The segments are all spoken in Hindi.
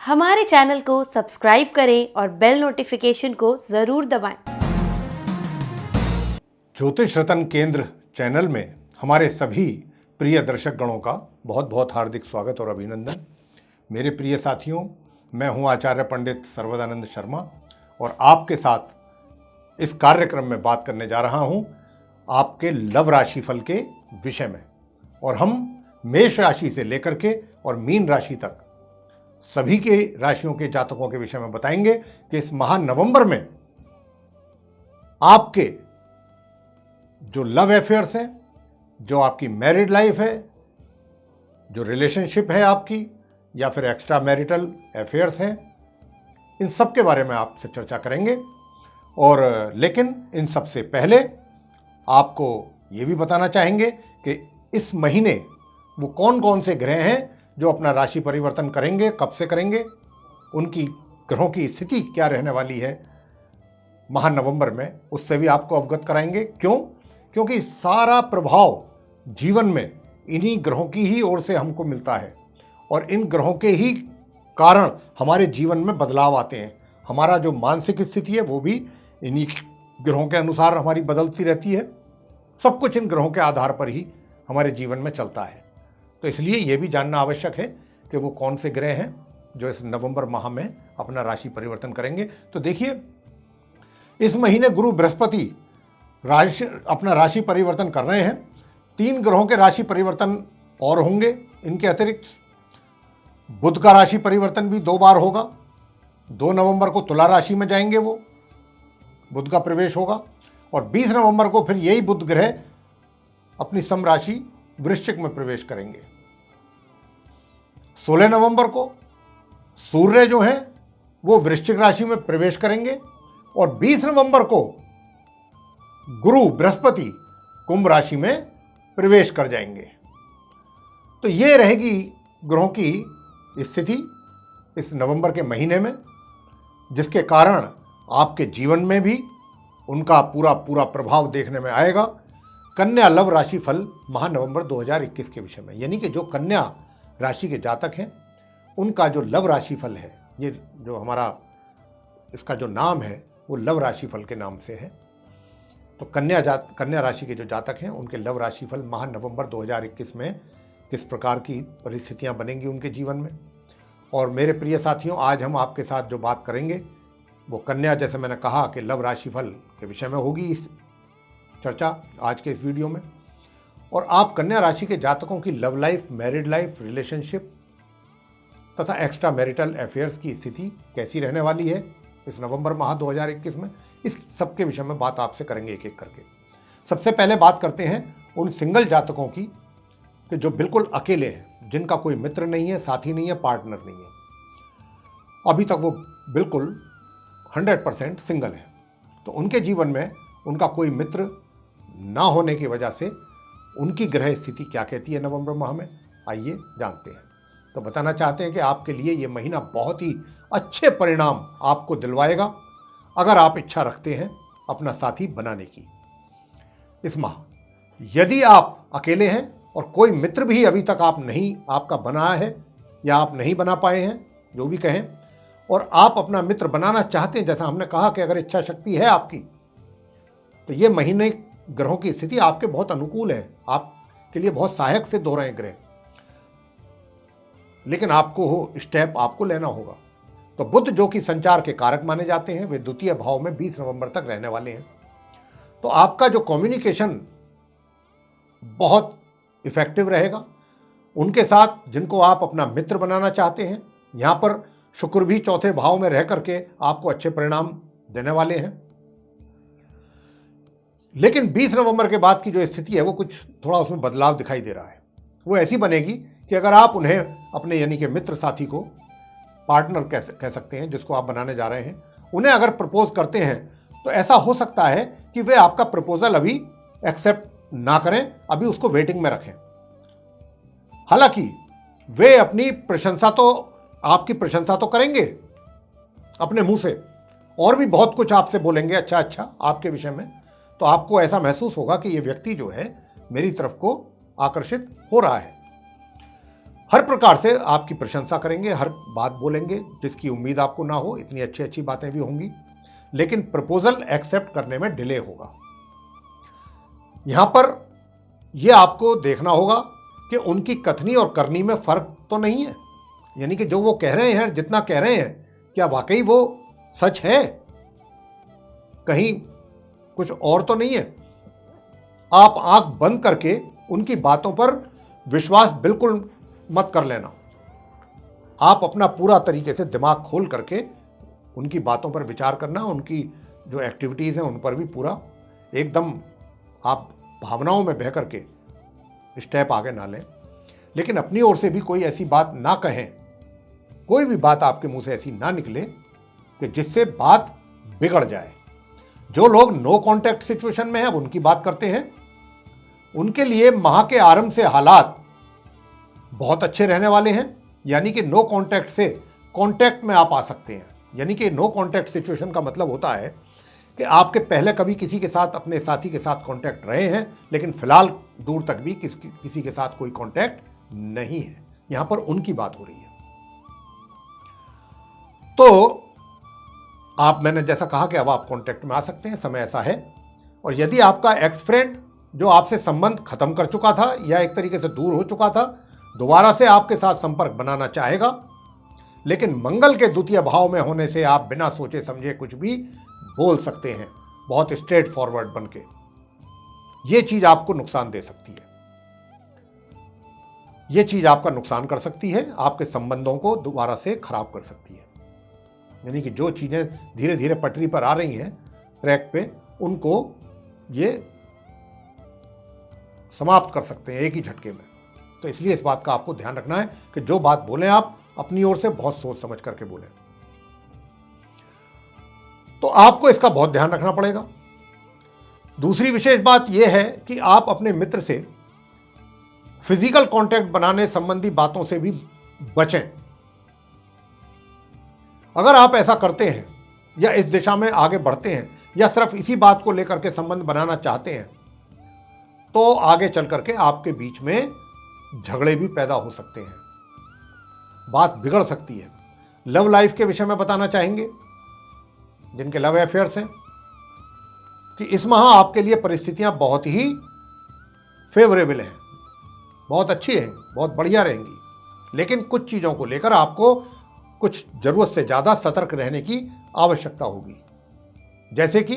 हमारे चैनल को सब्सक्राइब करें और बेल नोटिफिकेशन को ज़रूर दबाएं। ज्योतिष रतन केंद्र चैनल में हमारे सभी प्रिय दर्शक गणों का बहुत बहुत हार्दिक स्वागत और अभिनंदन। मेरे प्रिय साथियों, मैं हूं आचार्य पंडित सर्वदानंद शर्मा और आपके साथ इस कार्यक्रम में बात करने जा रहा हूं आपके लव राशिफल के विषय में। और हम मेष राशि से लेकर के और मीन राशि तक सभी के राशियों के जातकों के विषय में बताएंगे कि इस माह नवंबर में आपके जो लव अफेयर्स हैं, जो आपकी मैरिड लाइफ है, जो रिलेशनशिप है आपकी, या फिर एक्स्ट्रा मैरिटल अफेयर्स हैं, इन सब के बारे में आपसे चर्चा करेंगे। और लेकिन इन सब से पहले आपको ये भी बताना चाहेंगे कि इस महीने वो कौन कौन से ग्रह हैं जो अपना राशि परिवर्तन करेंगे, कब से करेंगे, उनकी ग्रहों की स्थिति क्या रहने वाली है माह नवंबर में, उससे भी आपको अवगत कराएंगे। क्यों? क्योंकि सारा प्रभाव जीवन में इन्हीं ग्रहों की ही ओर से हमको मिलता है और इन ग्रहों के ही कारण हमारे जीवन में बदलाव आते हैं। हमारा जो मानसिक स्थिति है वो भी इन्हीं ग्रहों के अनुसार हमारी बदलती रहती है। सब कुछ इन ग्रहों के आधार पर ही हमारे जीवन में चलता है। तो इसलिए ये भी जानना आवश्यक है कि वो कौन से ग्रह हैं जो इस नवंबर माह में अपना राशि परिवर्तन करेंगे। तो देखिए, इस महीने गुरु बृहस्पति अपना राशि परिवर्तन कर रहे हैं। 3 ग्रहों के राशि परिवर्तन और होंगे। इनके अतिरिक्त बुध का राशि परिवर्तन भी 2 बार होगा। 2 नवंबर को तुला राशि में जाएंगे, वो बुध का प्रवेश होगा, और 20 नवंबर को फिर यही बुध ग्रह अपनी सम राशि वृश्चिक में प्रवेश करेंगे। 16 नवंबर को सूर्य जो हैं वो वृश्चिक राशि में प्रवेश करेंगे और 20 नवंबर को गुरु बृहस्पति कुंभ राशि में प्रवेश कर जाएंगे। तो ये रहेगी ग्रहों की स्थिति इस नवंबर के महीने में, जिसके कारण आपके जीवन में भी उनका पूरा प्रभाव देखने में आएगा। कन्या लव राशि फल माह नवंबर 2021 के विषय में, यानी कि जो कन्या राशि के जातक हैं उनका जो लव राशि फल है, ये जो हमारा इसका जो नाम है वो लव राशि फल के नाम से है। तो कन्या राशि के जो जातक हैं उनके लव राशि फल माह नवंबर 2021 में किस प्रकार की परिस्थितियां बनेंगी उनके जीवन में। और मेरे प्रिय साथियों, आज हम आपके साथ जो बात करेंगे वो कन्या, जैसे मैंने कहा कि लव राशि फल के विषय में होगी इस चर्चा आज के इस वीडियो में। और आप कन्या राशि के जातकों की love life, married life, relationship तथा एक्स्ट्रा मैरिटल अफेयर्स की स्थिति कैसी रहने वाली है इस नवंबर माह 2021 में, इस सब के विषय में बात आपसे करेंगे एक एक करके। सबसे पहले बात करते हैं उन सिंगल जातकों की कि जो बिल्कुल अकेले हैं, जिनका कोई मित्र नहीं है, साथी नहीं है, पार्टनर नहीं है, अभी तक वो बिल्कुल 100% सिंगल है। तो उनके जीवन में उनका कोई मित्र ना होने की वजह से उनकी ग्रह स्थिति क्या कहती है नवंबर माह में, आइए जानते हैं। तो बताना चाहते हैं कि आपके लिए ये महीना बहुत ही अच्छे परिणाम आपको दिलवाएगा अगर आप इच्छा रखते हैं अपना साथी बनाने की। इस माह यदि आप अकेले हैं और कोई मित्र भी अभी तक आपका बना है या आप नहीं बना पाए हैं, जो भी कहें, और आप अपना मित्र बनाना चाहते हैं, जैसा हमने कहा कि अगर इच्छा शक्ति है आपकी, तो ये महीने ग्रहों की स्थिति आपके बहुत अनुकूल है, आपके लिए बहुत सहायक सिद्ध हो रहे हैं ग्रह। लेकिन आपको स्टेप आपको लेना होगा। तो बुध जो कि संचार के कारक माने जाते हैं, वे द्वितीय भाव में 20 नवंबर तक रहने वाले हैं। तो आपका जो कम्युनिकेशन बहुत इफेक्टिव रहेगा उनके साथ जिनको आप अपना मित्र बनाना चाहते हैं। यहां पर शुक्र भी 4थे भाव में रह करके आपको अच्छे परिणाम देने वाले हैं। लेकिन 20 नवंबर के बाद की जो स्थिति है वो कुछ थोड़ा उसमें बदलाव दिखाई दे रहा है। वो ऐसी बनेगी कि अगर आप उन्हें अपने यानी कि मित्र साथी को, पार्टनर कह सकते हैं जिसको आप बनाने जा रहे हैं, उन्हें अगर प्रपोज करते हैं तो ऐसा हो सकता है कि वे आपका प्रपोजल अभी एक्सेप्ट ना करें, अभी उसको वेटिंग में रखें। हालांकि वे अपनी प्रशंसा तो, आपकी प्रशंसा तो करेंगे अपने मुंह से, और भी बहुत कुछ आपसे बोलेंगे अच्छा आपके विषय में। तो आपको ऐसा महसूस होगा कि ये व्यक्ति जो है मेरी तरफ को आकर्षित हो रहा है। हर प्रकार से आपकी प्रशंसा करेंगे, हर बात बोलेंगे जिसकी उम्मीद आपको ना हो, इतनी अच्छी अच्छी बातें भी होंगी, लेकिन प्रपोजल एक्सेप्ट करने में डिले होगा। यहां पर यह आपको देखना होगा कि उनकी कथनी और करनी में फर्क तो नहीं है, यानी कि जो वो कह रहे हैं, जितना कह रहे हैं, क्या वाकई वो सच है, कहीं कुछ और तो नहीं है। आप आंख बंद करके उनकी बातों पर विश्वास बिल्कुल मत कर लेना। आप अपना पूरा तरीके से दिमाग खोल करके उनकी बातों पर विचार करना, उनकी जो एक्टिविटीज़ हैं उन पर भी पूरा एकदम आप भावनाओं में बह करके स्टेप आगे ना लें। लेकिन अपनी ओर से भी कोई ऐसी बात ना कहें, कोई भी बात आपके मुंह से ऐसी ना निकले कि जिससे बात बिगड़ जाए। जो लोग नो कॉन्टैक्ट सिचुएशन में हैं, अब उनकी बात करते हैं। उनके लिए माह के आरंभ से हालात बहुत अच्छे रहने वाले हैं, यानी कि नो कॉन्टैक्ट से कॉन्टैक्ट में आप आ सकते हैं। यानी कि नो कॉन्टैक्ट सिचुएशन का मतलब होता है कि आपके पहले कभी किसी के साथ, अपने साथी के साथ कॉन्टैक्ट रहे हैं, लेकिन फिलहाल दूर तक भी किसी के साथ कोई कॉन्टैक्ट नहीं है। यहां पर उनकी बात हो रही है। तो मैंने जैसा कहा कि अब आप कॉन्टैक्ट में आ सकते हैं, समय ऐसा है। और यदि आपका एक्स फ्रेंड जो आपसे संबंध खत्म कर चुका था या एक तरीके से दूर हो चुका था, दोबारा से आपके साथ संपर्क बनाना चाहेगा, लेकिन मंगल के द्वितीय भाव में होने से आप बिना सोचे समझे कुछ भी बोल सकते हैं, बहुत स्ट्रेट फॉरवर्ड बनके। यह चीज आपको नुकसान दे सकती है, यह चीज आपका नुकसान कर सकती है, आपके संबंधों को दोबारा से खराब कर सकती है। यानी कि जो चीजें धीरे धीरे पटरी पर आ रही हैं, ट्रैक पे, उनको ये समाप्त कर सकते हैं एक ही झटके में। तो इसलिए इस बात का आपको ध्यान रखना है कि जो बात बोलें आप अपनी ओर से बहुत सोच समझ करके बोलें। तो आपको इसका बहुत ध्यान रखना पड़ेगा। दूसरी विशेष बात यह है कि आप अपने मित्र से फिजिकल कांटेक्ट बनाने संबंधी बातों से भी बचें। अगर आप ऐसा करते हैं या इस दिशा में आगे बढ़ते हैं या सिर्फ इसी बात को लेकर के संबंध बनाना चाहते हैं, तो आगे चल करके आपके बीच में झगड़े भी पैदा हो सकते हैं, बात बिगड़ सकती है। लव लाइफ के विषय में बताना चाहेंगे जिनके लव अफेयर्स हैं कि इस माह आपके लिए परिस्थितियां बहुत ही फेवरेबल हैं, बहुत अच्छी हैं, बहुत बढ़िया रहेंगी। लेकिन कुछ चीज़ों को लेकर आपको कुछ जरूरत से ज़्यादा सतर्क रहने की आवश्यकता होगी। जैसे कि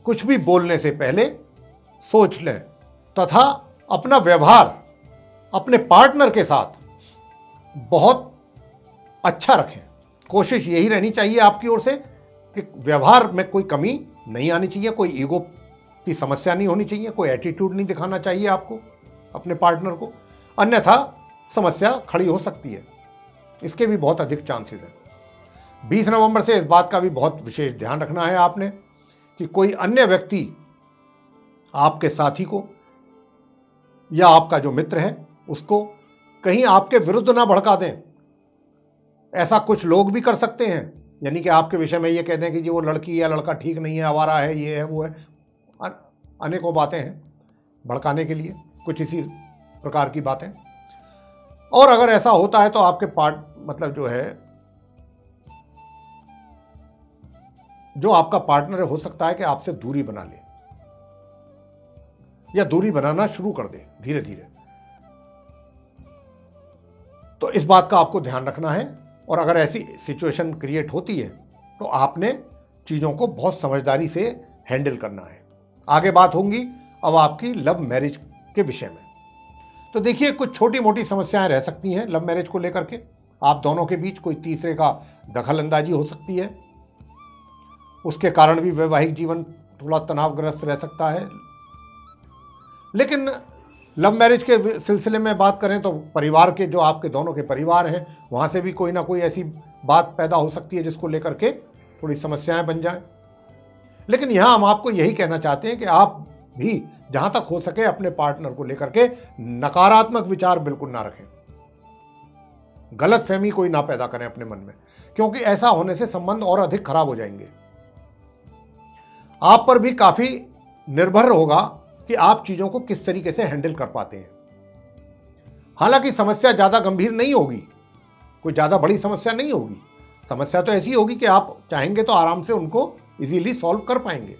कुछ भी बोलने से पहले सोच लें तथा अपना व्यवहार अपने पार्टनर के साथ बहुत अच्छा रखें। कोशिश यही रहनी चाहिए आपकी ओर से कि व्यवहार में कोई कमी नहीं आनी चाहिए, कोई ईगो की समस्या नहीं होनी चाहिए, कोई एटीट्यूड नहीं दिखाना चाहिए आपको अपने पार्टनर को, अन्यथा समस्या खड़ी हो सकती है। इसके भी बहुत अधिक चांसेस हैं। 20 नवंबर से इस बात का भी बहुत विशेष ध्यान रखना है आपने कि कोई अन्य व्यक्ति आपके साथी को या आपका जो मित्र है उसको कहीं आपके विरुद्ध ना भड़का दें। ऐसा कुछ लोग भी कर सकते हैं, यानी कि आपके विषय में ये कह दें कि जी वो लड़की या लड़का ठीक नहीं है, आवारा है, ये है, वो है, अनेकों बातें हैं भड़काने के लिए, कुछ इसी प्रकार की बातें। और अगर ऐसा होता है तो आपके मतलब जो आपका पार्टनर हो सकता है कि आपसे दूरी बना ले या दूरी बनाना शुरू कर दे धीरे धीरे। तो इस बात का आपको ध्यान रखना है। और अगर ऐसी सिचुएशन क्रिएट होती है तो आपने चीज़ों को बहुत समझदारी से हैंडल करना है। आगे बात होंगी अब आपकी लव मैरिज के विषय में। तो देखिए, कुछ छोटी मोटी समस्याएं रह सकती हैं लव मैरिज को लेकर के। आप दोनों के बीच कोई तीसरे का दखल अंदाजी हो सकती है, उसके कारण भी वैवाहिक जीवन थोड़ा तनावग्रस्त रह सकता है। लेकिन लव मैरिज के सिलसिले में बात करें तो परिवार के, जो आपके दोनों के परिवार हैं, वहाँ से भी कोई ना कोई ऐसी बात पैदा हो सकती है जिसको लेकर के थोड़ी समस्याएं बन जाएं। लेकिन यहाँ हम आपको यही कहना चाहते हैं कि आप भी जहाँ तक हो सके अपने पार्टनर को लेकर के नकारात्मक विचार बिल्कुल ना रखें, गलतफहमी कोई ना पैदा करें अपने मन में, क्योंकि ऐसा होने से संबंध और अधिक खराब हो जाएंगे। आप पर भी काफी निर्भर होगा कि आप चीजों को किस तरीके से हैंडल कर पाते हैं। हालांकि समस्या ज़्यादा गंभीर नहीं होगी, कोई ज़्यादा बड़ी समस्या नहीं होगी। समस्या तो ऐसी होगी कि आप चाहेंगे तो आराम से उनको इजीली सॉल्व कर पाएंगे,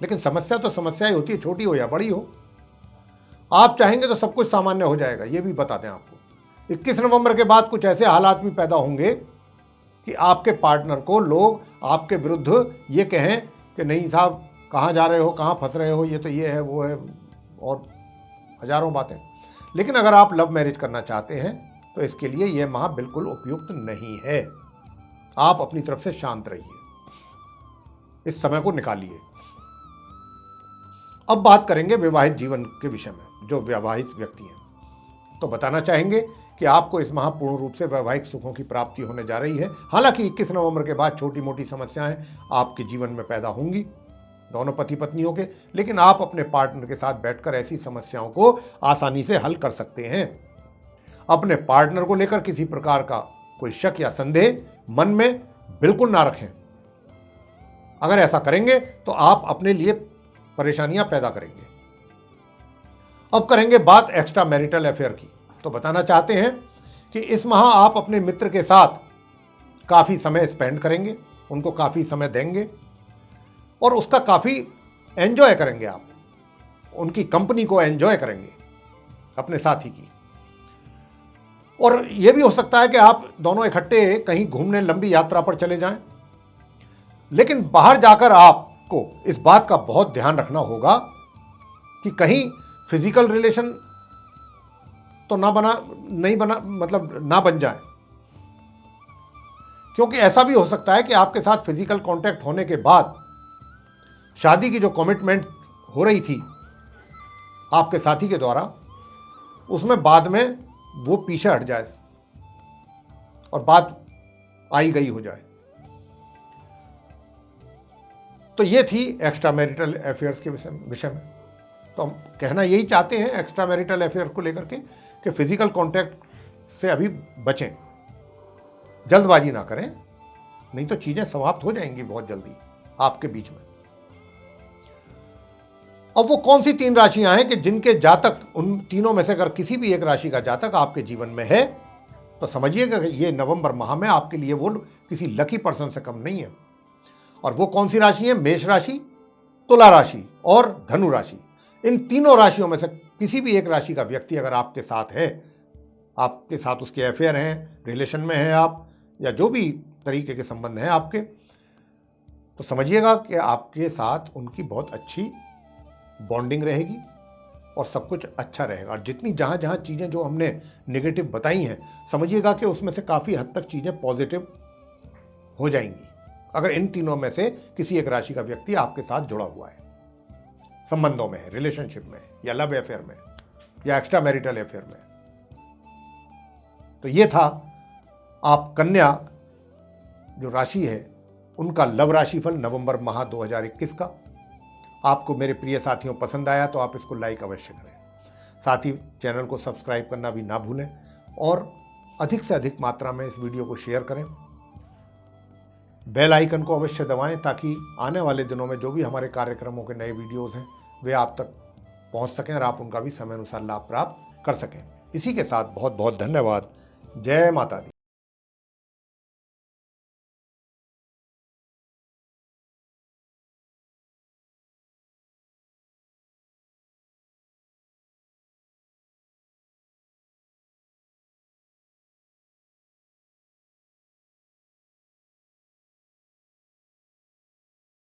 लेकिन समस्या तो समस्या ही होती है, छोटी हो या बड़ी हो। आप चाहेंगे तो सब कुछ सामान्य हो जाएगा, ये भी बता दें आपको। 21 नवंबर के बाद कुछ ऐसे हालात भी पैदा होंगे कि आपके पार्टनर को लोग आपके विरुद्ध ये कहें कि नहीं साहब, कहाँ जा रहे हो, कहाँ फंस रहे हो, ये तो ये है वो है, और हजारों बातें। लेकिन अगर आप लव मैरिज करना चाहते हैं तो इसके लिए यह माह बिल्कुल उपयुक्त नहीं है। आप अपनी तरफ से शांत रहिए, इस समय को निकालिए। अब बात करेंगे विवाहित जीवन के विषय में। जो विवाहित व्यक्ति हैं तो बताना चाहेंगे कि आपको इस माह पूर्ण रूप से वैवाहिक सुखों की प्राप्ति होने जा रही है। हालांकि 21 नवंबर के बाद छोटी मोटी समस्याएं आपके जीवन में पैदा होंगी, दोनों पति पत्नियों के, लेकिन आप अपने पार्टनर के साथ बैठकर ऐसी समस्याओं को आसानी से हल कर सकते हैं। अपने पार्टनर को लेकर किसी प्रकार का कोई शक या संदेह मन में बिल्कुल ना रखें। अगर ऐसा करेंगे तो आप अपने लिए परेशानियां पैदा करेंगे। अब करेंगे बात एक्स्ट्रा मैरिटल अफेयर की। तो बताना चाहते हैं कि इस माह आप अपने मित्र के साथ काफ़ी समय स्पेंड करेंगे, उनको काफ़ी समय देंगे और उसका काफ़ी एंजॉय करेंगे। आप उनकी कंपनी को एंजॉय करेंगे, अपने साथी की। और यह भी हो सकता है कि आप दोनों इकट्ठे कहीं घूमने लंबी यात्रा पर चले जाएं, लेकिन बाहर जाकर आपको इस बात का बहुत ध्यान रखना होगा कि कहीं फिजिकल रिलेशन तो ना बन जाए, क्योंकि ऐसा भी हो सकता है कि आपके साथ फिजिकल कांटेक्ट होने के बाद शादी की जो कमिटमेंट हो रही थी आपके साथी के द्वारा, उसमें बाद में वो पीछे हट जाए और बात आई गई हो जाए। तो ये थी एक्स्ट्रा मैरिटल अफेयर्स के विषय में। तो हम कहना यही चाहते हैं एक्स्ट्रा मैरिटल अफेयर को लेकर के कि फिजिकल कांटेक्ट से अभी बचें, जल्दबाजी ना करें, नहीं तो चीजें समाप्त हो जाएंगी बहुत जल्दी आपके बीच में। अब वो कौन सी 3 राशियां हैं कि जिनके जातक, उन तीनों में से अगर किसी भी एक राशि का जातक आपके जीवन में है तो समझिएगा कि ये नवंबर माह में आपके लिए वो किसी लकी पर्सन से कम नहीं है। और वो कौन सी राशि है? मेष राशि, तुला राशि और धनु राशि। इन तीनों राशियों में से किसी भी एक राशि का व्यक्ति अगर आपके साथ है, आपके साथ उसके अफेयर हैं, रिलेशन में हैं आप, या जो भी तरीके के संबंध हैं आपके, तो समझिएगा कि आपके साथ उनकी बहुत अच्छी बॉन्डिंग रहेगी और सब कुछ अच्छा रहेगा। और जितनी जहाँ जहाँ चीज़ें जो हमने नेगेटिव बताई हैं, समझिएगा कि उसमें से काफ़ी हद तक चीज़ें पॉजिटिव हो जाएंगी अगर इन तीनों में से किसी एक राशि का व्यक्ति आपके साथ जुड़ा हुआ है, संबंधों में है, रिलेशनशिप में, या लव अफेयर में, या एक्स्ट्रा मैरिटल अफेयर में। तो ये था आप कन्या जो राशि है उनका लव राशिफल नवंबर माह 2021 का। आपको मेरे प्रिय साथियों पसंद आया तो आप इसको लाइक अवश्य करें। साथ ही चैनल को सब्सक्राइब करना भी ना भूलें और अधिक से अधिक मात्रा में इस वीडियो को शेयर करें। बेल आइकन को अवश्य दबाएं ताकि आने वाले दिनों में जो भी हमारे कार्यक्रमों के नए वीडियोस हैं वे आप तक पहुंच सकें और आप उनका भी समय अनुसार लाभ प्राप्त कर सकें। इसी के साथ बहुत बहुत धन्यवाद। जय माता दी।